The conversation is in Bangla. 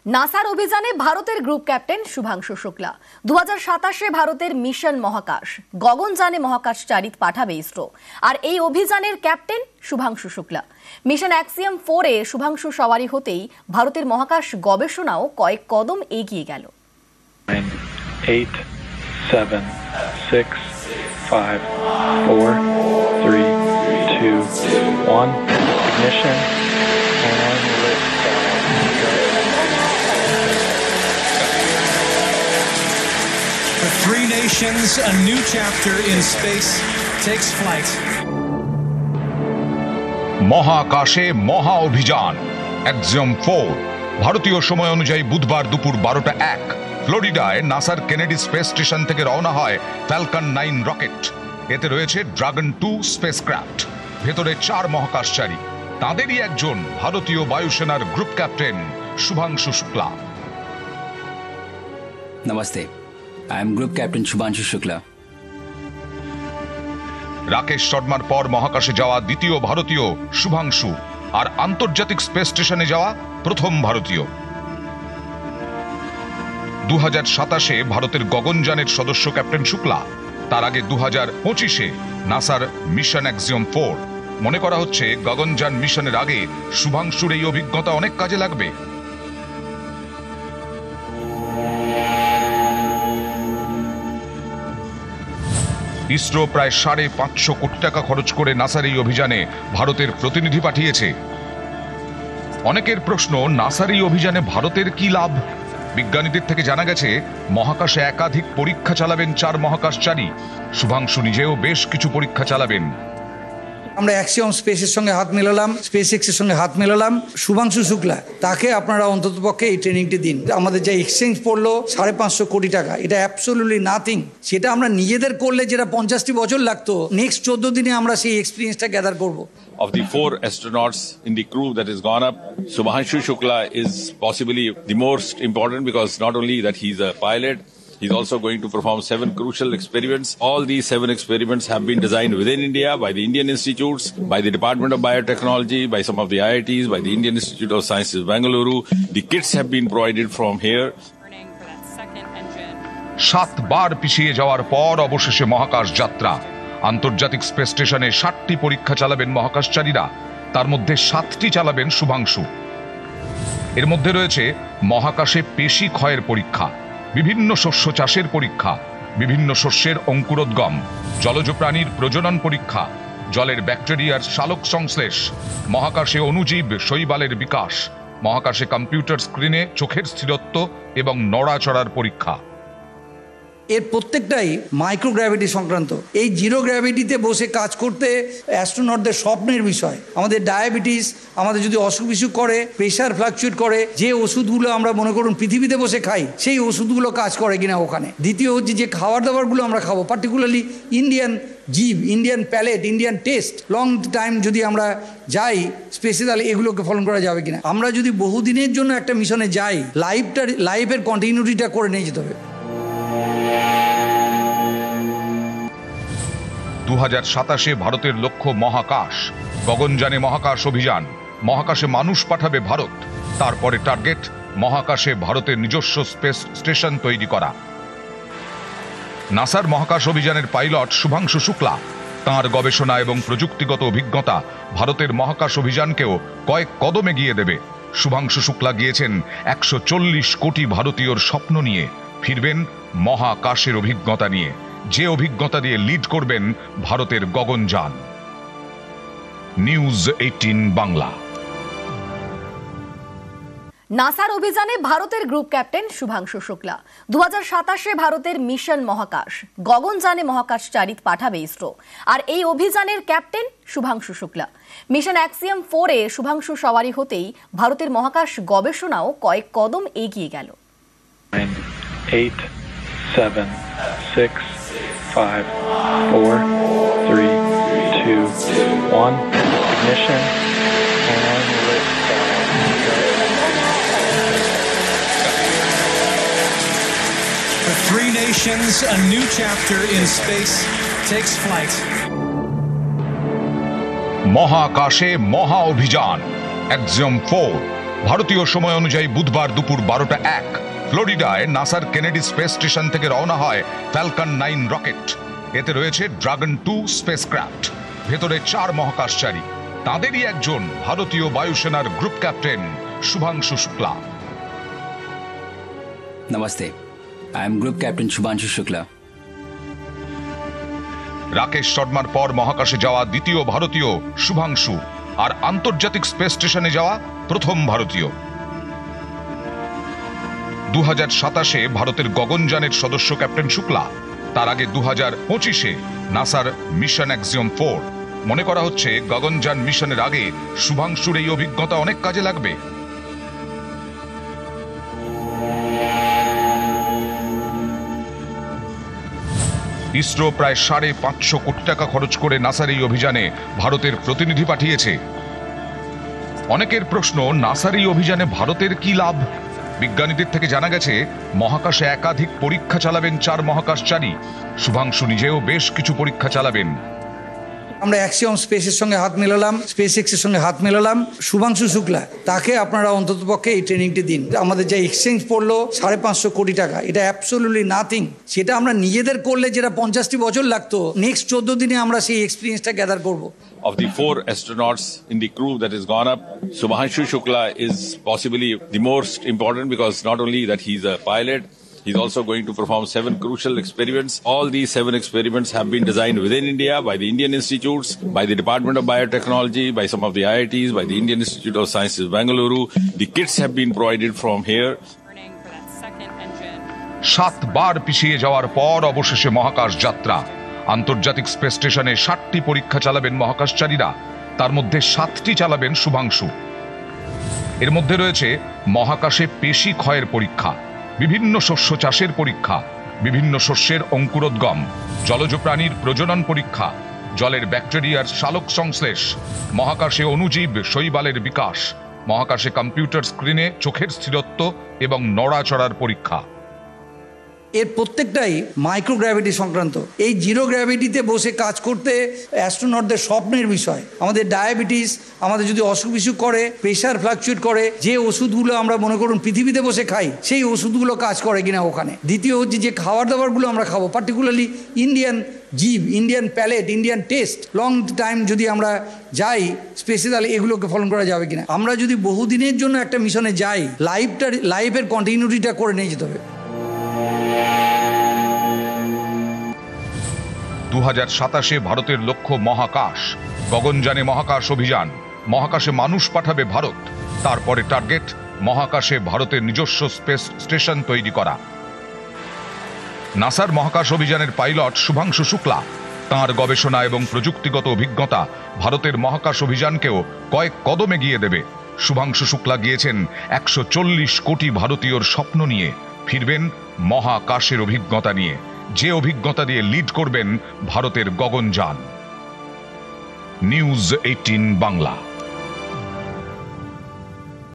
নাসার অভিযানে ভারতের গ্রুপ ক্যাপ্টেন শুভাংশু শুক্লা 2027 ভারতের মিশন মহাকাশ গগনযানে মহাকাশচারীত পাঠাবে ইসরো। আর এই অভিযানের captain Shubhanshu Shukla. Mission Axiom 4 এ শুভাংশু সওয়ারি হতেই ভারতের মহাকাশ গবেষণাও কয়েক কদম এগিয়ে গেল। 8, 7, 6, 5, 4, 3, 2, 1, ignition and liftoff. For three nations, a new chapter in space takes flight. মহাকাশে মহা অভিযান অ্যাক্সিয়াম 4 ভারতীয় সময় অনুযায়ী বুধবার দুপুর 12:01 ফ্লোরিডায় নাসার কেনেডি স্পেস স্টেশন থেকে রওনা হয় ফ্যালকন 9 রকেট। এতে রয়েছে ড্রাগন 2 স্পেসক্রাফট। ভেতরে 4 মহাকাশচারী, তাঁদেরই একজন ভারতীয় বায়ুসেনার group captain Shubhanshu Shukla. Namaste, I am Group Captain Shubhanshu Shukla. Rakesh শর্মার পর মহাকাশে যাওয়া দ্বিতীয় ভারতীয় শুভাংশু, আর আন্তর্জাতিক স্পেস স্টেশনে যাওয়া প্রথম ভারতীয়। 2027 ভারতের গগনযানের সদস্য ক্যাপ্টেন শুক্লা। তার আগে 2025 নাসার মিশন অ্যাক্সিয়াম 4। মনে করা হচ্ছে গগনযান মিশনের আগে শুভাংশুর এই অভিজ্ঞতা অনেক কাজে লাগবে। ইসরো প্রায় 550 কোটি টাকা খরচ করে নাসার এই অভিযানে ভারতের প্রতিনিধি পাঠিয়েছে। অনেকের প্রশ্ন, নাসার এই অভিযানে ভারতের কি লাভ? বিজ্ঞানীদের থেকে জানা গেছে মহাকাশে একাধিক পরীক্ষা চালাবেন 4 মহাকাশচারী। শুভাংশু নিজেও বেশ কিছু পরীক্ষা চালাবেন। আমরা অ্যাক্সিয়ম স্পেসের সঙ্গে হাত মেলালাম, স্পেস এক্সের সঙ্গে হাত মেলালাম। শুভাংশু শুক্লা, তাকে আপনারা অন্ততপক্ষে এই ট্রেনিংটি দিন। আমাদের যে এক্সচেঞ্জ পড়লো 550 কোটি টাকা, এটা অ্যাবসলিউটলি নাথিং। সেটা আমরা নিজেদের করলে যেটা 50টি বছর লাগতো, নেক্সট 14 দিনে আমরা সেই এক্সপিরিয়েন্সটা গ্যাদার করবো। Of the 4 astronauts in the crew that has gone up, Shubhanshu Shukla is possibly the most important, because not only that he's a pilot, he's also going to perform 7 crucial experiments. All these 7 experiments have been designed within India by the Indian institutes, by the Department of Biotechnology, by some of the IITs, by the Indian Institute of Sciences, Bangalore. The kits have been provided from here. 7 বার পিছিয়ে যাওয়ার পর অবশেষে মহাকাশ যাত্রা। আন্তর্জাতিক স্পেস স্টেশনে 60টি পরীক্ষা চালাবেন মহাকাশচারীরা, তার মধ্যে 7টি চালাবেন শুভাংশু। এর মধ্যে রয়েছে মহাকাশে পেশি ক্ষয়ের পরীক্ষা, বিভিন্ন শস্য চাষের পরীক্ষা, বিভিন্ন শস্যের অঙ্কুরোদ্গম, জলজ প্রাণীর প্রজনন পরীক্ষা, জলের ব্যাকটেরিয়ার সালোক সংশ্লেষ, মহাকাশে অণুজীব শৈবালের বিকাশ, মহাকাশে কম্পিউটার স্ক্রিনে চোখের স্থিরত্ব এবং নড়াচড়ার পরীক্ষা। এর প্রত্যেকটাই মাইক্রোগ্র্যাভিটি সংক্রান্ত। এই জিরো গ্র্যাভিটিতে বসে কাজ করতে অ্যাস্ট্রোনটদের স্বপ্নের বিষয়। আমাদের ডায়াবেটিস, আমাদের যদি অসুখ বিসুখ করে, প্রেশার ফ্লাকচুয়েট করে, যে ওষুধগুলো আমরা মনে করুন পৃথিবীতে বসে খাই, সেই ওষুধগুলো কাজ করে কিনা ওখানে। দ্বিতীয় হচ্ছে যে খাবার দাবারগুলো আমরা খাবো, পার্টিকুলারলি ইন্ডিয়ান জিভ, Indian palate, Indian taste, long time যদি আমরা যাই স্পেসে, তাহলে এগুলোকে ফলো করা যাবে কিনা। আমরা যদি বহুদিনের জন্য একটা মিশনে যাই, লাইফের কন্টিনিউটিটা করে নিয়ে যেতে হবে। 2027 ভারতের লক্ষ্য মহাকাশ গগনযানে মহাকাশ অভিযান। মহাকাশে মানুষ পাঠাবে ভারত। তারপরে টার্গেট মহাকাশে ভারতের নিজস্ব স্পেস স্টেশন তৈরি করা। নাসার মহাকাশ অভিযানের পাইলট শুভাংশু শুক্লা। তাঁর গবেষণা এবং প্রযুক্তিগত অভিজ্ঞতা ভারতের মহাকাশ অভিযানকেও কয়েক কদম এগিয়ে দেবে। শুভাংশু শুক্লা গিয়েছেন 140 কোটি ভারতীয়র স্বপ্ন নিয়ে, ফিরবেন মহাকাশের অভিজ্ঞতা নিয়ে, যে অভিজ্ঞতা দিয়ে লিড করবেন ভারতের গগনযান। নিউজ 18 বাংলা। নাসার অভিযানে ভারতের গ্রুপ ক্যাপ্টেন শুভাংশু শুক্লা। 2027 ভারতের মিশন মহাকাশ গগনযানে মহাকাশচারীত পাঠাবে ইসরো। আর এই অভিযানের captain Shubhanshu Shukla. Mission Axiom 4 এ শুভাংশু সওয়ারি হতেই ভারতের মহাকাশ গবেষণাও কয়েক কদম এগিয়ে গেল। 8, 7, 6, 5, 4, 3, 2, 1, ignition and liftoff. For three nations, a new chapter in space takes flight. মহাকাশে মহা অভিযান অ্যাক্সিয়াম 4 ভারতীয় সময় অনুযায়ী বুধবার দুপুর 12:01 ফ্লোরিডায় নাসার কেনেডি স্পেস স্টেশন থেকে রওনা হয় ফ্যালকন 9 রকেট। এতে রয়েছে ড্রাগন 2 স্পেসক্রাফট। ভেতরে 4 মহাকাশচারী, তাঁদেরই একজন ভারতীয় বায়ুসেনার group captain Shubhanshu Shukla. Namaste. I am Group Captain Shubhanshu Shukla. Rakesh শর্মার পর মহাকাশে যাওয়া দ্বিতীয় ভারতীয় শুভাংশু, আর আন্তর্জাতিক স্পেস স্টেশনে যাওয়া প্রথম ভারতীয়। 2027-এ ভারতের গগনযানের সদস্য ক্যাপ্টেন শুক্লা। তার আগে 2025-এ নাসার মিশন অ্যাক্সিওম 4। মনে করা হচ্ছে গগনযান মিশনের আগে শুভাংশুর এই অভিজ্ঞতা অনেক কাজে লাগবে। ইসরো প্রায় 550 কোটি টাকা খরচ করে নাসার এই অভিযানে ভারতের প্রতিনিধি পাঠিয়েছে। অনেকের প্রশ্ন, নাসার এই অভিযানে ভারতের কি লাভ? বিজ্ঞানীদের থেকে জানা গেছে মহাকাশে একাধিক পরীক্ষা চালাবেন 4 মহাকাশচারী। শুভাংশু নিজেও বেশ কিছু পরীক্ষা চালাবেন। আমরা অ্যাক্সিওম স্পেসের সঙ্গে হাত মেলালাম, স্পেস এক্সের সঙ্গে হাত মেলালাম। শুভাংশু শুক্লা, তাকে আপনারা অন্ততপক্ষে এই ট্রেনিংটি দিন। আমাদের যে এক্সচেঞ্জ পড়লো 550 কোটি টাকা, এটা অ্যাবসলিউটলি নাথিং। সেটা আমরা নিজেদের করলে যেটা 50টি বছর লাগতো, নেক্সট 14 দিনে আমরা সেই এক্সপিরিয়েন্সটা গ্যাদার করবো। Of the 4 astronauts in the crew that has gone up, Shubhanshu Shukla is possibly the most important because not only that he's a pilot, he's also going to perform 7 crucial experiments. All these 7 experiments have been designed within India by the Indian institutes, by the Department of Biotechnology, by some of the IITs, by the Indian Institute of Sciences, Bangalore. The kits have been provided from here. 7 বার পিছিয়ে যাওয়ার পর অবশেষে মহাকাশ যাত্রা। আন্তর্জাতিক স্পেস স্টেশনে 60টি পরীক্ষা চালাবেন মহাকাশচারীরা, তার মধ্যে 7টি চালাবেন শুভাংশু। এর মধ্যে রয়েছে মহাকাশে পেশি ক্ষয়ের পরীক্ষা, বিভিন্ন শস্য চাষের পরীক্ষা, বিভিন্ন শস্যের অঙ্কুরোদ্গম, জলজ প্রাণীর প্রজনন পরীক্ষা, জলের ব্যাকটেরিয়ার সালোক সংশ্লেষ, মহাকাশে অণুজীব শৈবালের বিকাশ, মহাকাশে কম্পিউটার স্ক্রিনে চোখের স্থিরত্ব এবং নড়াচড়ার পরীক্ষা। এর প্রত্যেকটাই মাইক্রোগ্র্যাভিটি সংক্রান্ত। এই জিরো গ্র্যাভিটিতে বসে কাজ করতে অ্যাস্ট্রোনটদের স্বপ্নের বিষয়। আমাদের ডায়াবেটিস, আমাদের যদি অসুখ বিসুখ করে, প্রেশার ফ্লাকচুয়েট করে, যে ওষুধগুলো আমরা মনে করুন পৃথিবীতে বসে খাই, সেই ওষুধগুলো কাজ করে কিনা ওখানে। দ্বিতীয় হচ্ছে যে খাবার দাবারগুলো আমরা খাবো, পার্টিকুলারলি ইন্ডিয়ান জিভ, Indian palate, Indian taste, long time যদি আমরা যাই স্পেসে, তাহলে এগুলোকে ফলো করা যাবে কিনা। আমরা যদি বহুদিনের জন্য একটা মিশনে যাই, লাইফের কন্টিনিউটিটা করে নিয়ে যেতে হবে। 2027-এ ভারতের লক্ষ্য মহাকাশ। গগনযানে মহাকাশ অভিযান। মহাকাশে মানুষ পাঠাবে ভারত। তারপরে টার্গেট মহাকাশে ভারতের নিজস্ব স্পেস স্টেশন তৈরি করা। নাসার মহাকাশ অভিযানের পাইলট শুভাংশু শুক্লা। তাঁর গবেষণা এবং প্রযুক্তিগত অভিজ্ঞতা ভারতের মহাকাশ অভিযানকেও কয়েক কদম এগিয়ে দেবে। শুভাংশু শুক্লা গিয়েছেন 140 কোটি ভারতীয়র স্বপ্ন নিয়ে, ফিরবেন মহাকাশের অভিজ্ঞতা নিয়ে, যে অভিজ্ঞতা দিয়ে লিড করবেন ভারতের গগনযান। নিউজ 18 বাংলা।